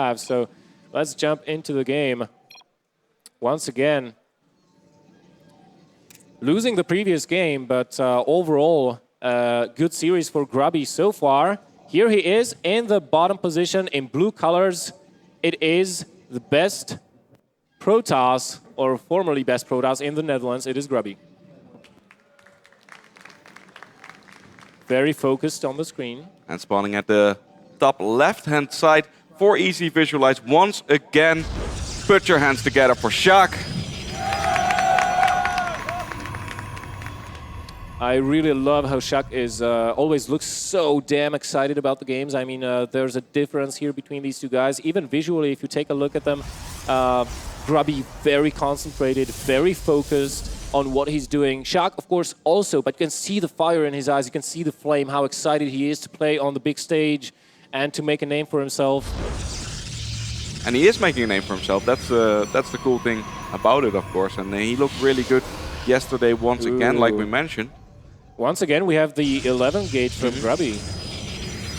have. So let's jump into the game. Once again, losing the previous game, but overall, good series for Grubby so far. Here he is in the bottom position in blue colors. It is the best Protoss, or formerly best Protoss in the Netherlands. It is Grubby. Very focused on the screen. And spawning at the top left-hand side for easy visualize. Once again, put your hands together for Sjaak. I really love how Sjaak is always looks so damn excited about the games. I mean, there's a difference here between these two guys. Even visually, if you take a look at them, Grubby very concentrated, very focused on what he's doing. Sjaak, of course, also, but you can see the fire in his eyes. You can see the flame, how excited he is to play on the big stage and to make a name for himself. And he is making a name for himself. That's the cool thing about it, of course. And he looked really good yesterday once again, like we mentioned. Once again, we have the 11 gauge from Grubby.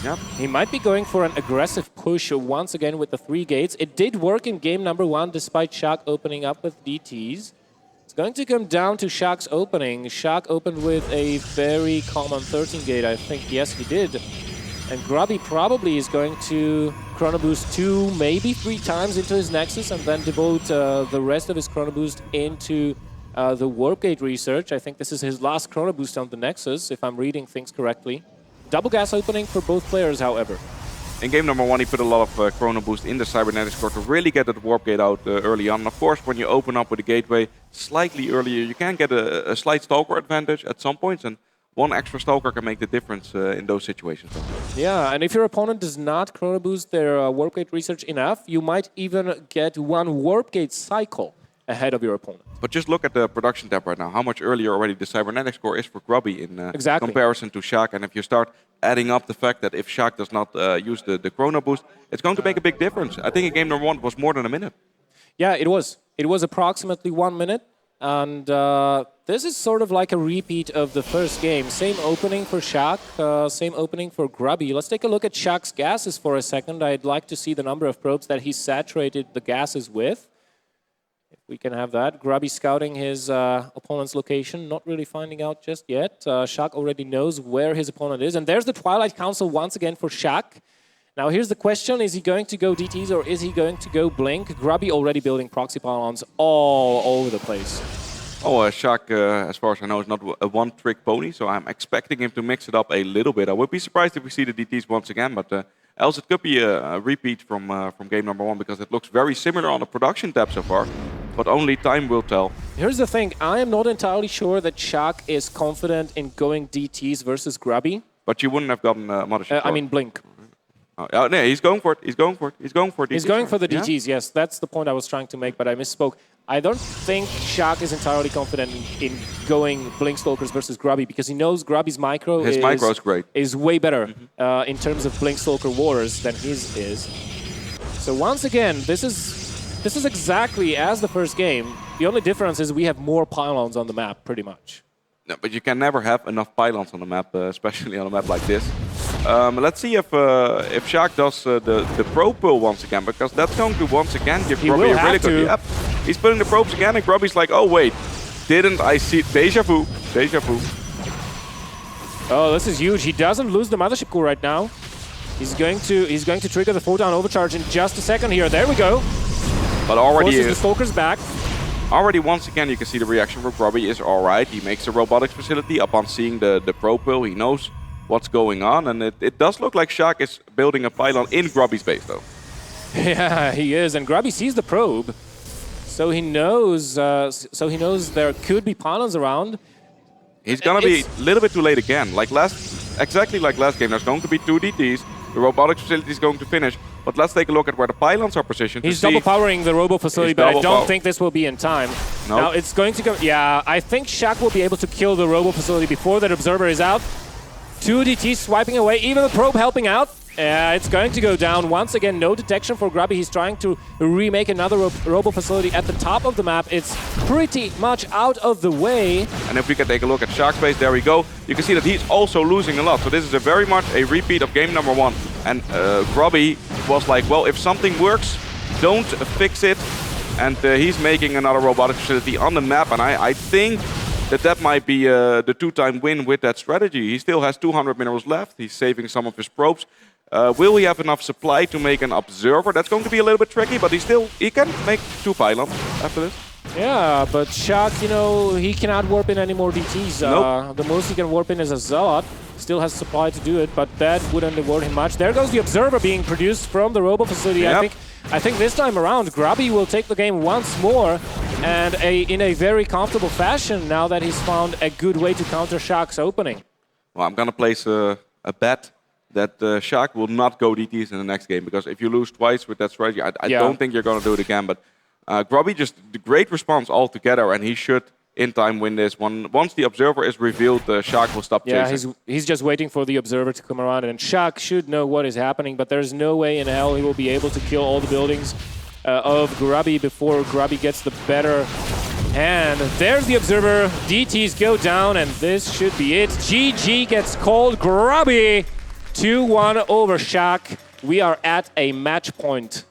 Yep. He might be going for an aggressive push once again with the 3 gates. It did work in game number 1, despite Sjaak opening up with DTs. It's going to come down to Sjaak's opening. Sjaak opened with a very common 13 gate, I think. Yes, he did. And Grubby probably is going to Chrono Boost 2, maybe 3 times into his Nexus, and then devote the rest of his Chrono Boost into the Warp Gate research. I think this is his last Chrono Boost on the Nexus, if I'm reading things correctly. Double gas opening for both players, however. In game number 1, he put a lot of Chrono Boost in the Cybernetics core to really get that Warp Gate out early on. Of course, when you open up with the Gateway slightly earlier, you can get a slight Stalker advantage at some points, and one extra Stalker can make the difference in those situations. Yeah, and if your opponent does not Chrono Boost their Warp Gate research enough, you might even get one Warp Gate cycle ahead of your opponent. But just look at the production tab right now, how much earlier already the Cybernetics core is for Grubby in comparison to Sjaak. And if you start adding up the fact that if Sjaak does not use the Chrono Boost, it's going to make a big difference. I think in game number 1 it was more than a minute. Yeah, it was. It was approximately 1 minute. And this is sort of like a repeat of the first game. Same opening for Sjaak, same opening for Grubby. Let's take a look at Sjaak's gases for a second. I'd like to see the number of probes that he saturated the gases with. We can have that. Grubby scouting his opponent's location, not really finding out just yet. Sjaak already knows where his opponent is. And there's the Twilight Council once again for Sjaak. Now here's the question, is he going to go DTs or is he going to go Blink? Grubby already building proxy pylons all over the place. Oh, Sjaak, as far as I know, is not a one-trick pony, so I'm expecting him to mix it up a little bit. I would be surprised if we see the DTs once again, but else it could be a repeat from game number 1 because it looks very similar on the production tab so far. But only time will tell. Here's the thing, I am not entirely sure that Sjaak is confident in going DTs versus Grubby. But you wouldn't have gotten Mothership. I mean Blink. No, he's going for it. He's going for it. He's going for DTs. He's going for the DTs, yes. That's the point I was trying to make, but I misspoke. I don't think Sjaak is entirely confident in going Blink Stalkers versus Grubby because he knows Grubby's micro is way better in terms of Blink Stalker wars than his is. So once again, this is exactly as the first game. The only difference is we have more pylons on the map, pretty much. No, but you can never have enough pylons on the map, especially on a map like this. Let's see if Sjaak does the probe pull once again, because that's going to once again give Grubby a really good... Yep. He's putting the probes again, and Grubby's like, oh wait, didn't I see... Deja vu. Deja vu. Oh, this is huge. He doesn't lose the Mothership core right now. He's going to trigger the photon overcharge in just a second here. There we go. But already forces the Stalkers back. Already once again you can see the reaction for Grubby is alright. He makes the robotics facility upon seeing the probe pull. He knows what's going on, and it does look like Sjaak is building a pylon in Grubby's base though. Yeah, he is, and Grubby sees the probe. So he knows there could be pylons around. He's gonna be a little bit too late again. Exactly like last game, there's going to be 2 DTs. The robotics facility is going to finish. But let's take a look at where the pylons are positioned. He's double powering the robo facility, but I don't think this will be in time. Nope. Now it's going to go. Yeah, I think Sjaak will be able to kill the robo facility before that observer is out. 2 DTs swiping away, even the probe helping out. It's going to go down. Once again, no detection for Grubby. He's trying to remake another robo facility at the top of the map. It's pretty much out of the way. And if we can take a look at Sjaak's base, there we go. You can see that he's also losing a lot. So this is very much a repeat of game number 1. And Grubby was like, well, if something works, don't fix it. And he's making another robotic facility on the map, and I think that might be the 2-time win with that strategy. He still has 200 minerals left. He's saving some of his probes. Will he have enough supply to make an observer? That's going to be a little bit tricky, but he can make 2 pylons after this. Yeah, but Sjaak, you know, he cannot warp in any more DTs. Nope. The most he can warp in is a Zealot. Still has supply to do it, but that wouldn't reward him much. There goes the Observer being produced from the Robo facility. Yep. I think this time around, Grubby will take the game once more, and in a very comfortable fashion now that he's found a good way to counter Sjaak's opening. Well, I'm going to place a bet that Sjaak will not go DTs in the next game, because if you lose twice with that strategy, I don't think you're going to do it again. But Grubby, just the great response altogether, and he should in time win this one. Once the Observer is revealed, Sjaak will stop chasing. Yeah, he's just waiting for the Observer to come around, and Sjaak should know what is happening, but there's no way in hell he will be able to kill all the buildings of Grubby before Grubby gets the better hand. There's the Observer. DTs go down, and this should be it. GG gets called. Grubby 2-1 over Sjaak. We are at a match point.